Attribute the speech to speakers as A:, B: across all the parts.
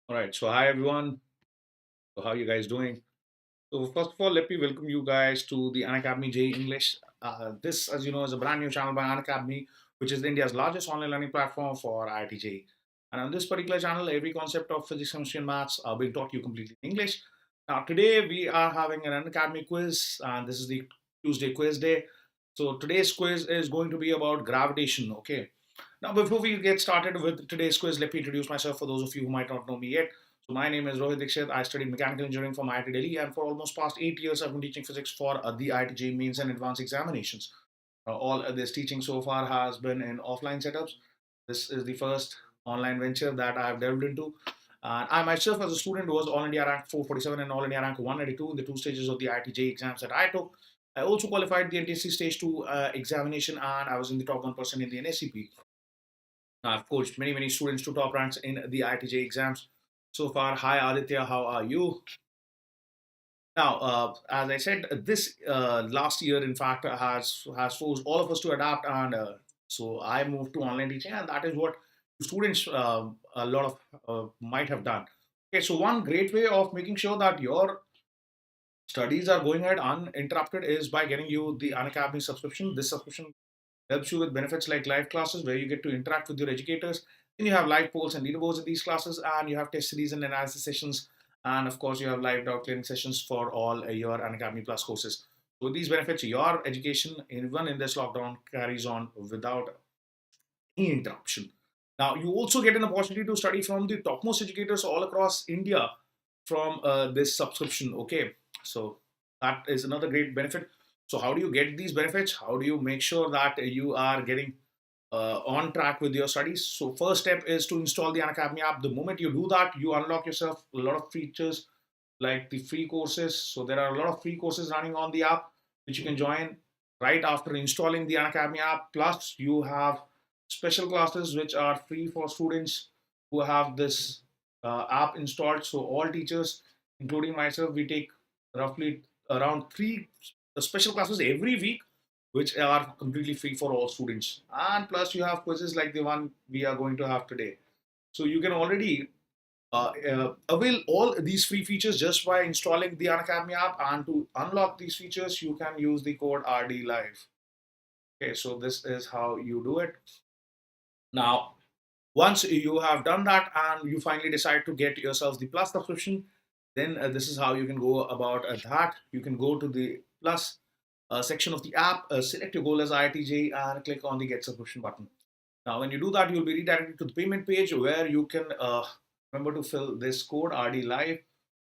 A: All right. So hi everyone. So how are you guys doing? So first of all, let me welcome you guys to the Unacademy JEE English. This, as you know, is a brand new channel by Unacademy, which is India's largest online learning platform for IIT JEE. And on this particular channel, every concept of physics, chemistry, and maths are being taught you completely in English. Now today we are having an Unacademy quiz, and this is the Tuesday quiz day. So today's quiz is going to be about gravitation. Okay. Now, before we get started with today's quiz, let me introduce myself for those of you who might not know me yet. So, my name is Rohit Dixit. I studied mechanical engineering from IIT Delhi, and for almost past 8 years, I've been teaching physics for the IIT JEE Mains and Advanced Examinations. All this teaching so far has been in offline setups. This is the first online venture that I've delved into. I myself, as a student, was All India rank 447 and All India rank 192 in the two stages of the IIT JEE exams that I took. I also qualified the NTSC Stage 2 examination, and I was in the top 1% in the NSCP. I've coached many students to top ranks in the IIT exams so far. Hi Aditya, how are you? Now, as I said, this last year, in fact, has forced all of us to adapt, and so I moved to online teaching, and that is what students a lot of might have done. Okay, so one great way of making sure that your studies are going ahead uninterrupted is by getting you the Unacademy subscription. This subscription helps you with benefits like live classes where you get to interact with your educators. Then you have live polls and leaderboards in these classes, and you have test series and analysis sessions. And of course, you have live doubt clearing sessions for all your Unacademy Plus courses. So with these benefits, your education, even in this lockdown, carries on without any interruption. Now, you also get an opportunity to study from the topmost educators all across India from this subscription. Okay, so that is another great benefit. So, how do you get these benefits? How do you make sure that you are getting on track with your studies? So, first step is to install the Unacademy app. The moment you do that, you unlock yourself a lot of features like the free courses. So, there are a lot of free courses running on the app which you can join right after installing the Unacademy app. Plus, you have special classes which are free for students who have this app installed. So all teachers, including myself, we take roughly around three special classes every week, which are completely free for all students. And plus, you have quizzes like the one we are going to have today. So you can already avail all these free features just by installing the Unacademy app. And to unlock these features, you can use the code RD Live. Okay, so this is how you do it. Now, once you have done that and you finally decide to get yourself the plus subscription, then this is how you can go about that. You can go to the plus section of the app, select your goal as IITJ, and click on the get subscription button. Now, when you do that, you'll be redirected to the payment page where you can remember to fill this code RD Live.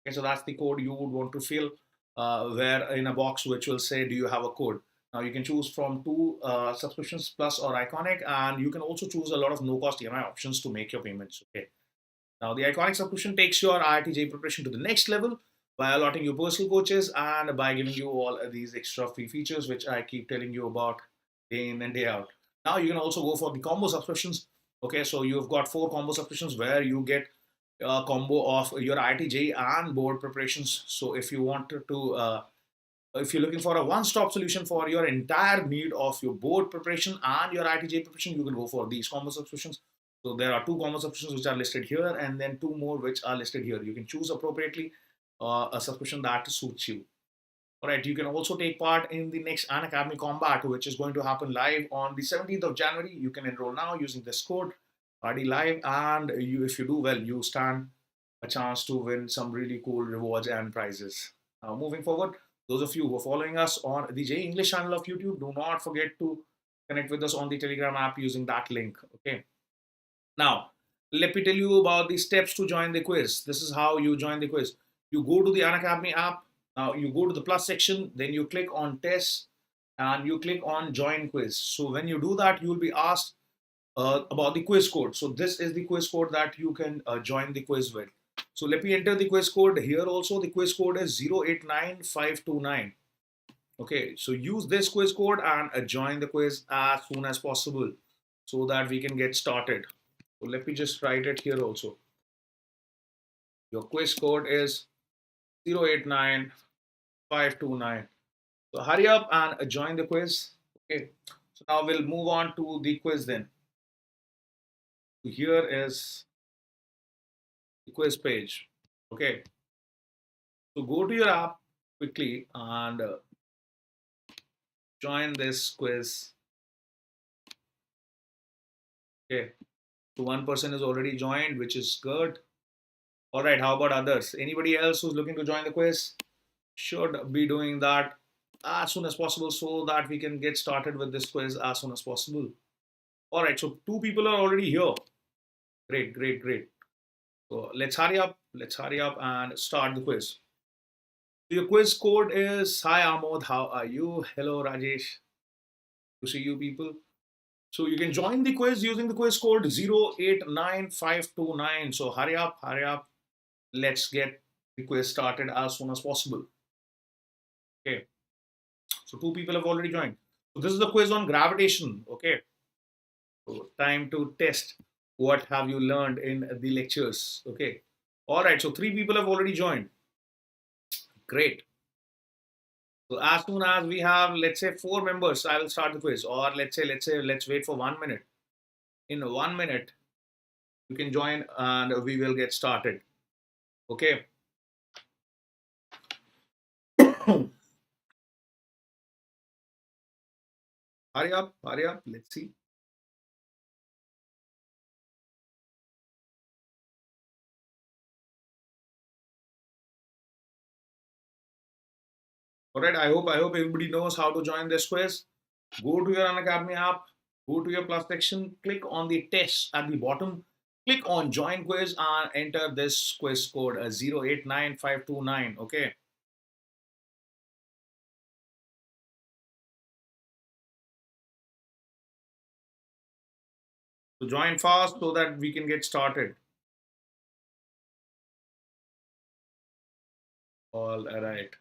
A: Okay, so that's the code you would want to fill, where in a box which will say, "Do you have a code?" Now you can choose from two subscriptions, Plus or Iconic, and you can also choose a lot of no-cost EMI options to make your payments. Okay. Now the Iconic subscription takes your IITJ preparation to the next level by allotting you personal coaches and by giving you all these extra free features, which I keep telling you about day in and day out. Now you can also go for the combo subscriptions. Okay, so you've got four combo subscriptions where you get a combo of your IITJ and board preparations. So if you wanted to if you're looking for a one-stop solution for your entire need of your board preparation and your ITJ preparation, you can go for these combo subscriptions. So there are two combo subscriptions which are listed here, and then two more which are listed here. You can choose appropriately a subscription that suits you. All right, you can also take part in the next Unacademy Combat, which is going to happen live on the 17th of January. You can enroll now using this code, RD Live, and if you do well, you stand a chance to win some really cool rewards and prizes. Now, moving forward, those of you who are following us on the JEE English channel of YouTube, do not forget to connect with us on the Telegram app using that link. Okay. Now, let me tell you about the steps to join the quiz. This is how you join the quiz. You go to the Unacademy app. Now, you go to the plus section, then you click on tests and you click on join quiz. So, when you do that, you will be asked about the quiz code. So, this is the quiz code that you can join the quiz with. So, let me enter the quiz code here also. The quiz code is 089529. Okay, so use this quiz code and join the quiz as soon as possible so that we can get started. So let me just write it here also. Your quiz code is 089529. So hurry up and join the quiz. Okay, so now we'll move on to the quiz then. Here is the quiz page. Okay. So go to your app quickly and join this quiz. Okay. So one person is already joined, which is good. All right. How about others? Anybody else who's looking to join the quiz should be doing that as soon as possible so that we can get started with this quiz as soon as possible. All right. So two people are already here. Great, great, great. So let's hurry up. Let's hurry up and start the quiz. So your quiz code is Hi Amod. How are you? Hello Rajesh. To see you people. So you can join the quiz using the quiz code 089529. So hurry up, hurry up. Let's get the quiz started as soon as possible. Okay. So two people have already joined. So this is the quiz on gravitation. Okay. So time to test what have you learned in the lectures. Okay. All right. So three people have already joined. Great. So as soon as we have, let's say, four members, I will start the quiz. Or let's wait for 1 minute. In 1 minute, you can join and we will get started. Okay. Hurry up, hurry up. Let's see. All right. I hope everybody knows how to join this quiz. Go to your Unacademy app, go to your plus section, click on the test at the bottom, click on join quiz and enter this quiz code 089529. Okay. So join fast so that we can get started. All right.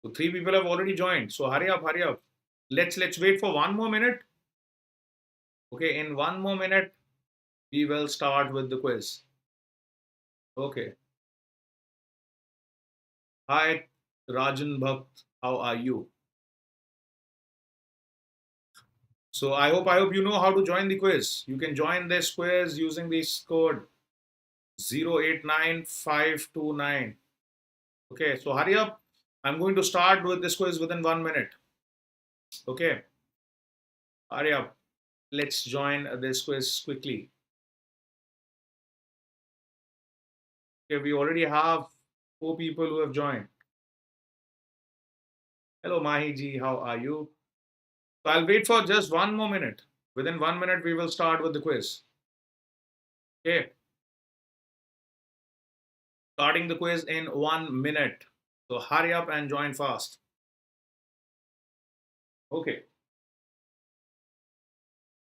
A: So three people have already joined. So hurry up, hurry up. Let's wait for 1 more minute. Okay, in 1 more minute, we will start with the quiz. Okay. Hi, Rajan Bhakt. How are you? So I hope you know how to join the quiz. You can join this quiz using this code 089529. Okay, so hurry up. I'm going to start with this quiz within 1 minute. Okay, hurry up. Let's join this quiz quickly. Okay, we already have four people who have joined. Hello, Mahi ji. How are you? So I'll wait for just 1 more minute. Within 1 minute, we will start with the quiz. Okay. Starting the quiz in 1 minute. So hurry up and join fast. Okay.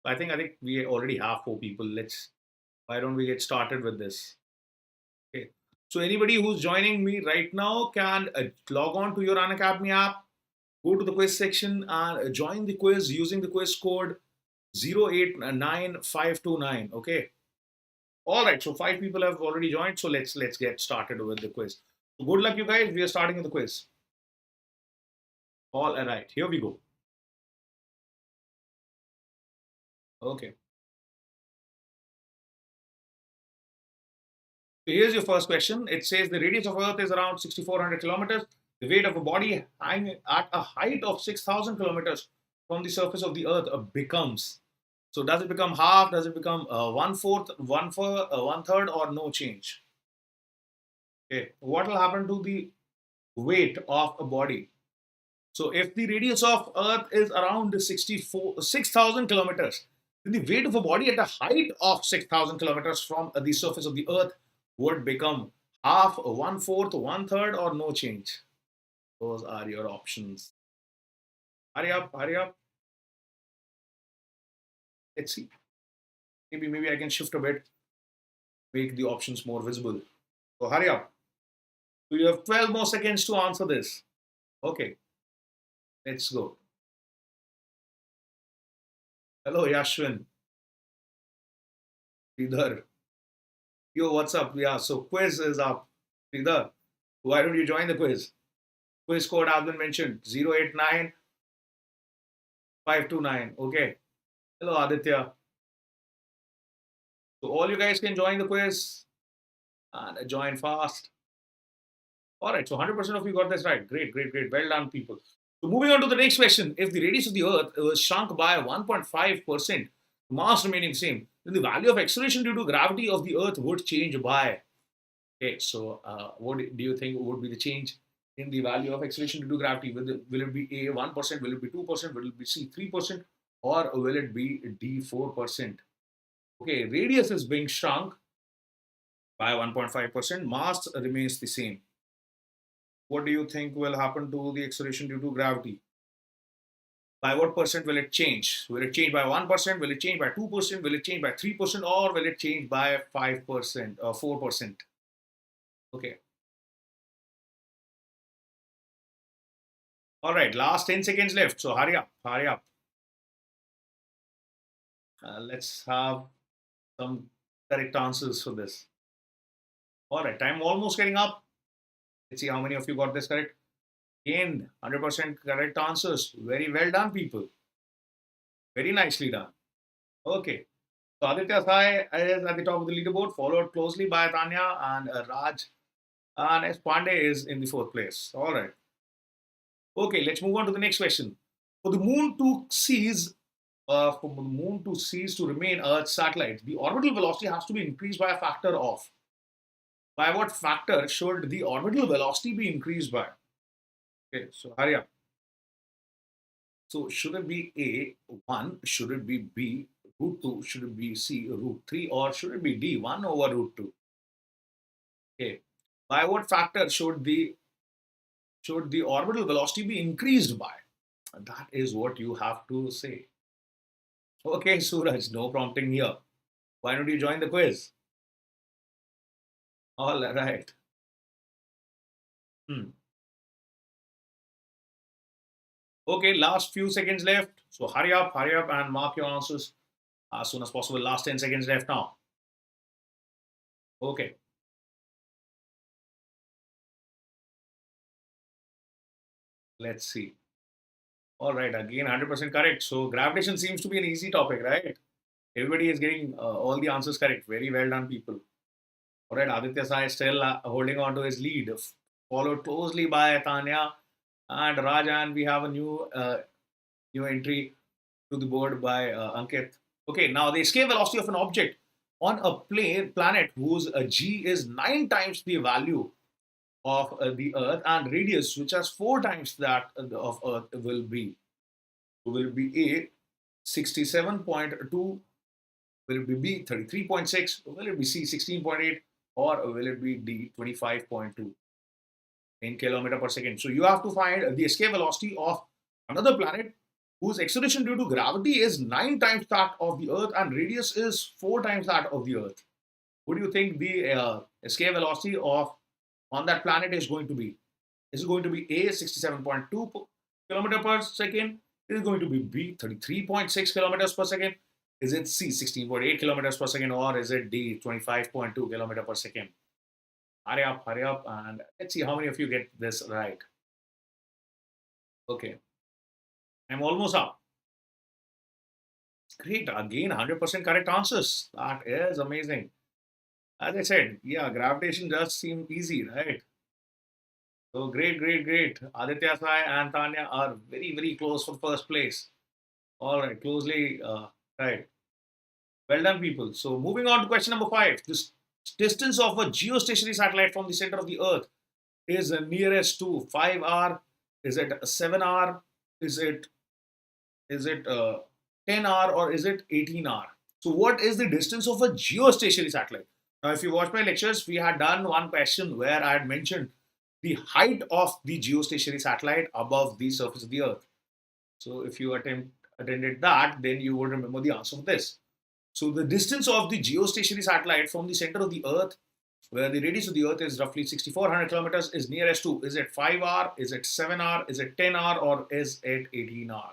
A: I think we already have four people. Why don't we get started with this? Okay. So anybody who's joining me right now can log on to your Unacademy app, go to the quiz section and join the quiz using the quiz code 089529. Okay. All right. So five people have already joined. So let's get started with the quiz. So good luck, you guys. We are starting with the quiz. All right. Here we go. Okay. So here's your first question. It says the radius of Earth is around 6,400 kilometers. The weight of a body hanging at a height of 6,000 kilometers from the surface of the Earth becomes. So does it become half? Does it become one fourth, one third, or no change? Okay. What will happen to the weight of a body? So if the radius of Earth is around 6,000 kilometers, then the weight of a body at a height of 6,000 kilometers from the surface of the Earth would become half, one fourth, one third, or no change. Those are your options. Hurry up, hurry up. Let's see. Maybe I can shift a bit, make the options more visible. So hurry up. So you have 12 more seconds to answer this. Okay, let's go. Hello, Yashwin. Sridhar. Yo, what's up? Yeah, so quiz is up. Sridhar, why don't you join the quiz? Quiz code has been mentioned 089529. Okay. Hello, Aditya. So all you guys can join the quiz. and join fast. All right, so 100% of you got this right. Great, great, great. Well done, people. So moving on to the next question. If the radius of the Earth was shrunk by 1.5%, mass remaining same, then the value of acceleration due to gravity of the Earth would change by. Okay, so what do you think would be the change in the value of acceleration due to gravity? Will it be A 1%? Will it be 2%? Will it be C 3%? Or will it be D 4%? Okay, radius is being shrunk by 1.5%. Mass remains the same. What do you think will happen to the acceleration due to gravity? By what percent will it change? Will it change by 1%? Will it change by 2%? Will it change by 3%? Or will it change by 5% or 4%? Okay. All right. Last 10 seconds left. So hurry up. Hurry up. Let's have some correct answers for this. All right. Time almost getting up. Let's see how many of you got this correct. Again, 100% correct answers. Very well done, people. Very nicely done. Okay. So Aditya Sai is at the top of the leaderboard, followed closely by Tanya and Raj. And S. Pandey is in the fourth place. All right. Okay, let's move on to the next question. For the moon to cease, to remain Earth's satellite, the orbital velocity has to be increased by a factor of. By what factor should the orbital velocity be increased by? Okay, so hurry up. So should it be A 1? Should it be B root 2? Should it be C root 3? Or should it be D 1 over root 2? Okay. By what factor should the orbital velocity be increased by? That is what you have to say. Okay, Suraj, no prompting here. Why don't you join the quiz? All right. Okay, last few seconds left. So hurry up and mark your answers as soon as possible. Last 10 seconds left now. Okay. Let's see. All right, again 100% correct. So gravitation seems to be an easy topic, right? Everybody is getting all the answers correct. Very well done, people. All right, Aditya Sai is still holding on to his lead, followed closely by Tanya and Rajan. We have a new entry to the board by Ankit. Okay, now the escape velocity of an object on a planet whose g is 9 times the value of the Earth and radius, which has 4 times that of Earth, will be. Will it be A 67.2? Will it be B 33.6? Will it be C 16.8? Or will it be D 25.2 in kilometer per second? So you have to find the escape velocity of another planet whose acceleration due to gravity is 9 times that of the Earth and radius is 4 times that of the Earth. What do you think the escape velocity of on that planet is going to be? Is it going to be A 67.2 kilometer per second? Is it going to be B 33.6 kilometers per second? Is it C 16.8 kilometers per second? Or is it D 25.2 kilometer per second? Hurry up, and let's see how many of you get this right. Okay. I'm almost up. Great. Again, 100% correct answers. That is amazing. As I said, yeah, gravitation does seem easy, right? So great, great, great. Aditya Sai and Tanya are very, very close for first place. All right, closely, right. Well done, people. So moving on to question number 5. This distance of a geostationary satellite from the center of the Earth is nearest to 5R? Is it 7R? Is it 10R or is it 18R? So what is the distance of a geostationary satellite? Now, if you watch my lectures, we had done one question where I had mentioned the height of the geostationary satellite above the surface of the Earth. So if you attended that, then you would remember the answer for this. So the distance of the geostationary satellite from the center of the Earth, where the radius of the Earth is roughly 6,400 kilometers, is nearest to, is it 5R, is it 7R, is it 10R, or is it 18R?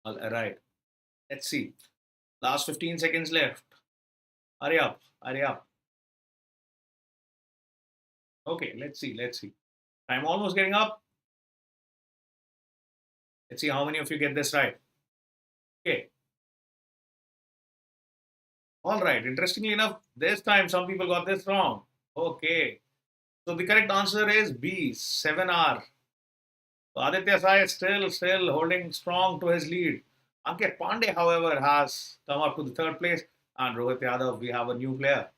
A: All right. Let's see. Last 15 seconds left. Hurry up. Hurry up. Okay, let's see. I'm almost getting up. Let's see how many of you get this right. Okay. All right. Interestingly enough, this time some people got this wrong. Okay. So the correct answer is B, 7 hour. So Aditya Sai is still holding strong to his lead. Ankit Pandey, however, has come up to the third place, and Rohit Yadav, we have a new player.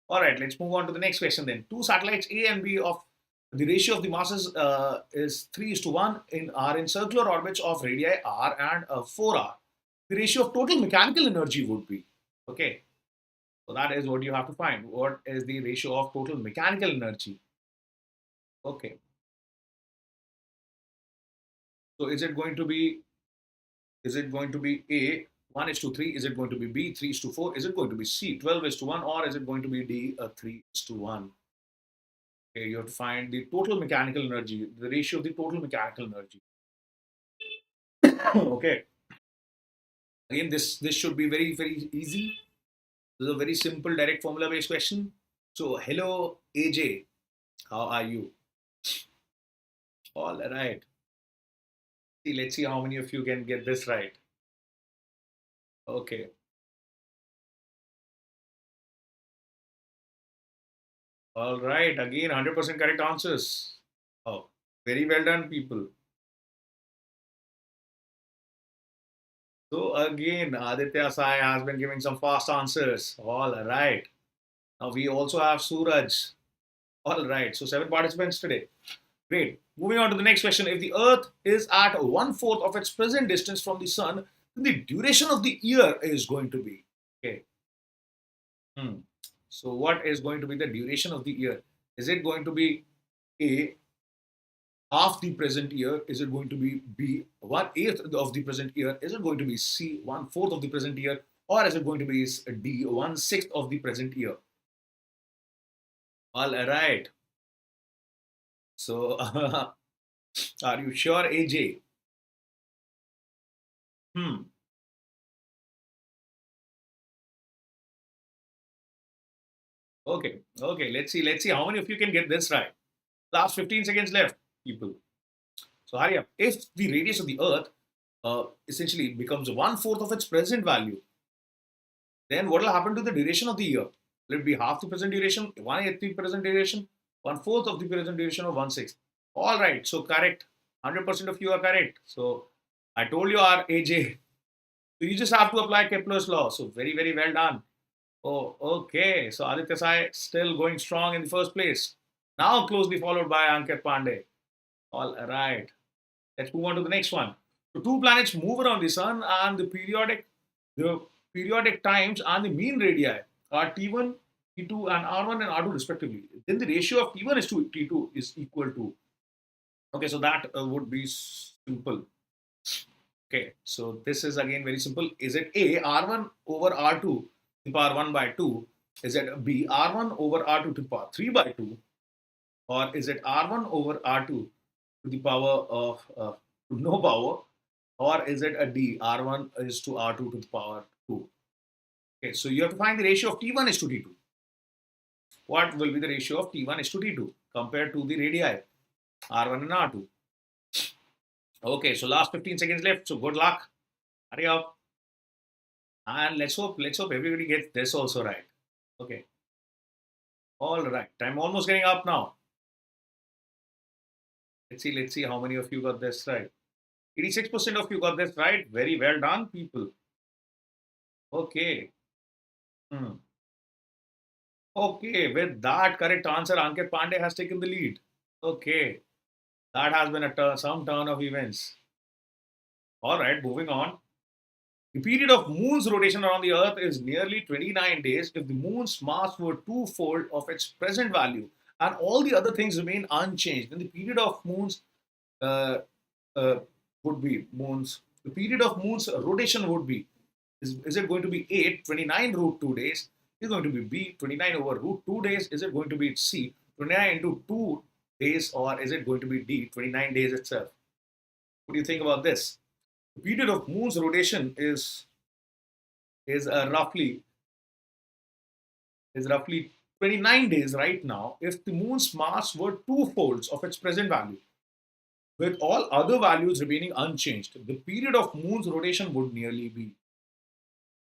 A: All right, let's move on to the next question then. Two satellites A and B of the ratio of the masses is 3:1 are in circular orbits of radii r and 4r. The ratio of total mechanical energy would be, okay. So that is what you have to find. What is the ratio of total mechanical energy? Okay. So is it going to be A 1 is to 3? Is it going to be B 3 is to 4? Is it going to be C 12 is to 1? Or is it going to be D 3 is to 1? Okay, you have to find the total mechanical energy, the ratio of the total mechanical energy. Okay. Again, this should be very easy. This is a very simple direct formula based question. So hello AJ, how are you? All right. See, let's see how many of you can get this right. Okay. All right. Again, 100% correct answers. Oh, very well done, people. So again, Aditya Sai has been giving some fast answers. All right. Now we also have Suraj. All right. So 7 participants today. Great. Moving on to the next question. If the Earth is at 1/4 of its present distance from the Sun, then the duration of the year is going to be. Okay. Hmm. So what is going to be the duration of the year? Is it going to be A, half the present year? Is it going to be B, 1/8 of the present year? Is it going to be C, 1/4 of the present year? Or is it going to be D, 1/6 of the present year? All right. So, are you sure, AJ? Hmm. Okay. Okay. Let's see. Let's see how many of you can get this right. Last 15 seconds left, people. So hurry up. If the radius of the Earth essentially becomes 1/4 of its present value, then what will happen to the duration of the year? Will it be half the present duration, 1/8 the present duration, 1/4 of the present duration, or 1/6? All right, so correct. 100% of you are correct. So I told you our AJ. So you just have to apply Kepler's law. So very well done. Oh, okay. So Aditya Sai still going strong in the first place. Now closely followed by Ankit Pandey. All right. Let's move on to the next one. So two planets move around the sun, and the periodic times and the mean radii are T1, T2, and R1 and R2 respectively. Then the ratio of T1 is to T2 is equal to. Okay, so that would be simple. Okay, so this is again very simple. Is it A R1 over R2 to the power 1 by 2? Is it B R1 over R2 to the power 3 by 2? Or is it R1 over R2 to the power of no power? Or is it a D? R1 is to R2 to the power 2. Okay, so you have to find the ratio of T1 is to T2. What will be the ratio of T1 is to T2 compared to the radii R1 and R2? Okay, so last 15 seconds left. So good luck. Hurry up. And let's hope everybody gets this also right. Okay. All right. Time almost getting up now. Let's see how many of you got this right. 86% of you got this right. Very well done, people. Okay. Hmm. Okay, with that correct answer, Ankit Pandey has taken the lead. Okay, that has been some turn of events. All right, moving on. The period of Moon's rotation around the Earth is nearly 29 days if the Moon's mass were twofold of its present value and all the other things remain unchanged. Then the period of uh, uh, would be Moon's. The period of Moon's rotation would be is it going to be 29 root 2 days? Is it going to be B 29 over root 2 days? Is it going to be C 29 into 2 days? Or is it going to be D 29 days itself? What do you think about this? The period of Moon's rotation is roughly 29 days right now if the Moon's mass were two folds of its present value with all other values remaining unchanged. The period of Moon's rotation would nearly be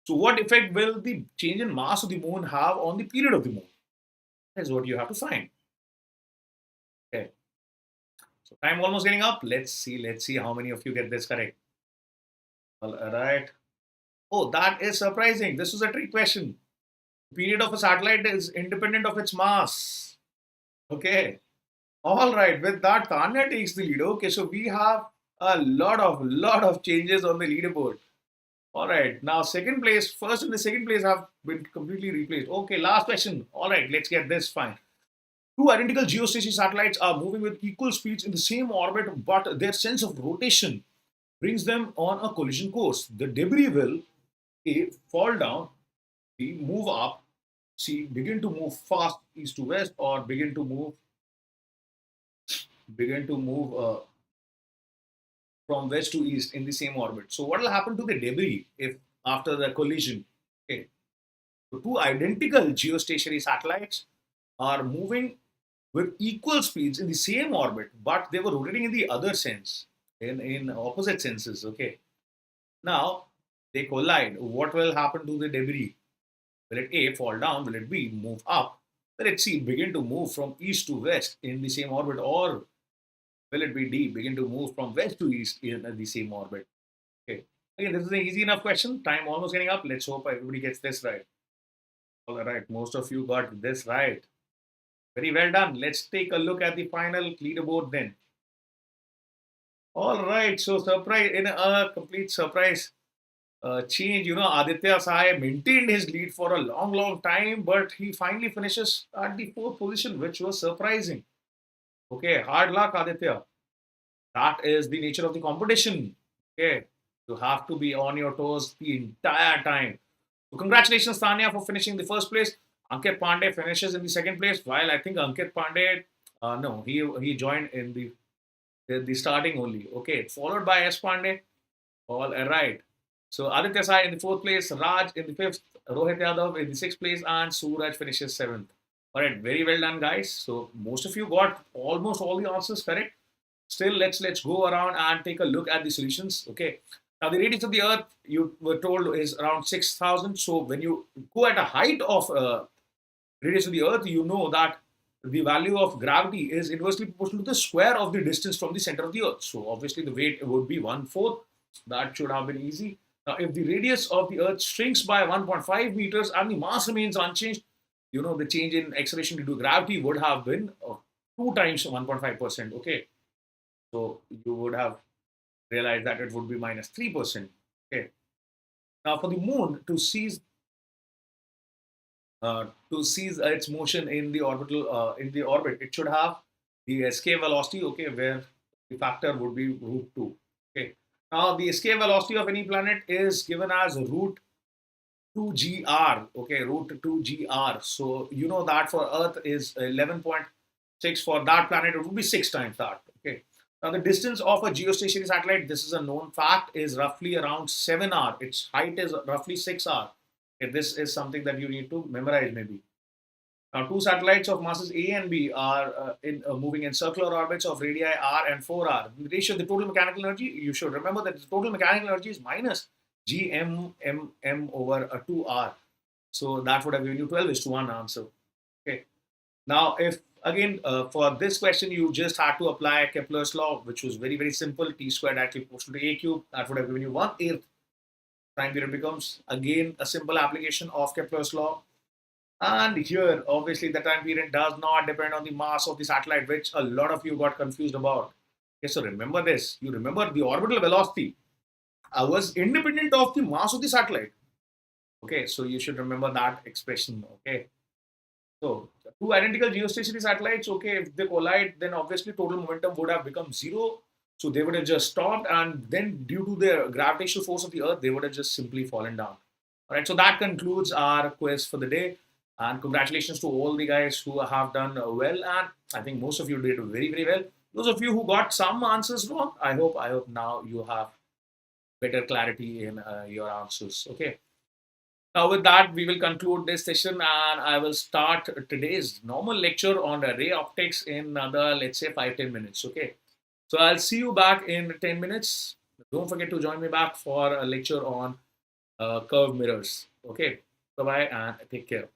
A: So what effect will the change in mass of the moon have on the period of the moon? That is what you have to find. Okay. So time almost getting up. Let's see. Let's see how many of you get this correct. All right. Oh, that is surprising. This was a trick question. The period of a satellite is independent of its mass. Okay. All right. With that, Tanya takes the lead. Okay. So we have a lot of changes on the leaderboard. All right. Now, second place, first and the second place have been completely replaced. Okay. Last question. All right. Let's get this fine. Two identical geostationary satellites are moving with equal speeds in the same orbit, but their sense of rotation brings them on a collision course. The debris will A, fall down, B, move up, C, begin to move fast east to west, or begin to move from west to east in the same orbit. So what will happen to the debris if after the collision? Okay, so two identical geostationary satellites are moving with equal speeds in the same orbit, but they were rotating in the other sense, in opposite senses. Okay, now they collide. What will happen to the debris? Will it A, fall down? Will it B, move up? Will it C, begin to move from east to west in the same orbit? Or will it be D, begin to move from west to east in the same orbit? Okay. Again, this is an easy enough question. Time almost getting up. Let's hope everybody gets this right. All right. Most of you got this right. Very well done. Let's take a look at the final leaderboard then. All right. So, surprise, in a complete surprise change. Aditya Sai maintained his lead for a long time, but he finally finishes at the fourth position, which was surprising. Okay, hard luck, Aditya. That is the nature of the competition. Okay, you have to be on your toes the entire time. So, congratulations, Tanya, for finishing the first place. Ankit Pandey finishes in the second place, while I think Ankit Pandey, no, he joined in the starting only. Okay, followed by S Pandey. All right. So Aditya Sai in the fourth place, Raj in the fifth, Rohit Yadav in the sixth place, and Suraj finishes seventh. All right, very well done, guys. So most of you got almost all the answers correct. Still, let's go around and take a look at the solutions. Okay. Now the radius of the Earth, you were told, is around 6,000. So when you go at a height of radius of the Earth, you know that the value of gravity is inversely proportional to the square of the distance from the center of the Earth. So obviously the weight would be 1/4. That should have been easy. Now, if the radius of the Earth shrinks by 1.5 meters and the mass remains unchanged, the change in acceleration due to gravity would have been 2 times 1.5%. Okay, so you would have realized that it would be minus 3%. Okay, now for the moon to cease its motion in the orbit, it should have the escape velocity. Okay, where the factor would be root 2. Okay, now the escape velocity of any planet is given as root 2gr. Okay, root 2gr. So you know that for Earth is 11.6. For that planet, it would be 6 times that. Okay. Now the distance of a geostationary satellite, this is a known fact, is roughly around 7 r. Its height is roughly 6 r. Okay, this is something that you need to memorize maybe. Now, two satellites of masses A and B are moving in circular orbits of radii r and 4r. The ratio of the total mechanical energy, you should remember that the total mechanical energy is minus gmm over a 2r. So that would have given you 12:1 answer. Okay. Now, if again for this question you just had to apply Kepler's law, which was very simple, t squared directly proportional to a cube, that would have given you 1/8. Time period becomes again a simple application of Kepler's law. And here, obviously, the time period does not depend on the mass of the satellite, which a lot of you got confused about. Okay, so remember this. You remember the orbital velocity was independent of the mass of the satellite. Okay, so you should remember that expression. Okay, so two identical geostationary satellites. Okay, if they collide, then obviously total momentum would have become zero. So they would have just stopped, and then due to the gravitational force of the Earth, they would have just simply fallen down. All right, so that concludes our quiz for the day. And congratulations to all the guys who have done well. And I think most of you did very well. Those of you who got some answers wrong, I hope now you have better clarity in your answers. Okay. Now with that, we will conclude this session, and I will start today's normal lecture on ray optics in another, let's say, 5-10 minutes. Okay. So I'll see you back in 10 minutes. Don't forget to join me back for a lecture on curve mirrors. Okay, bye bye and take care.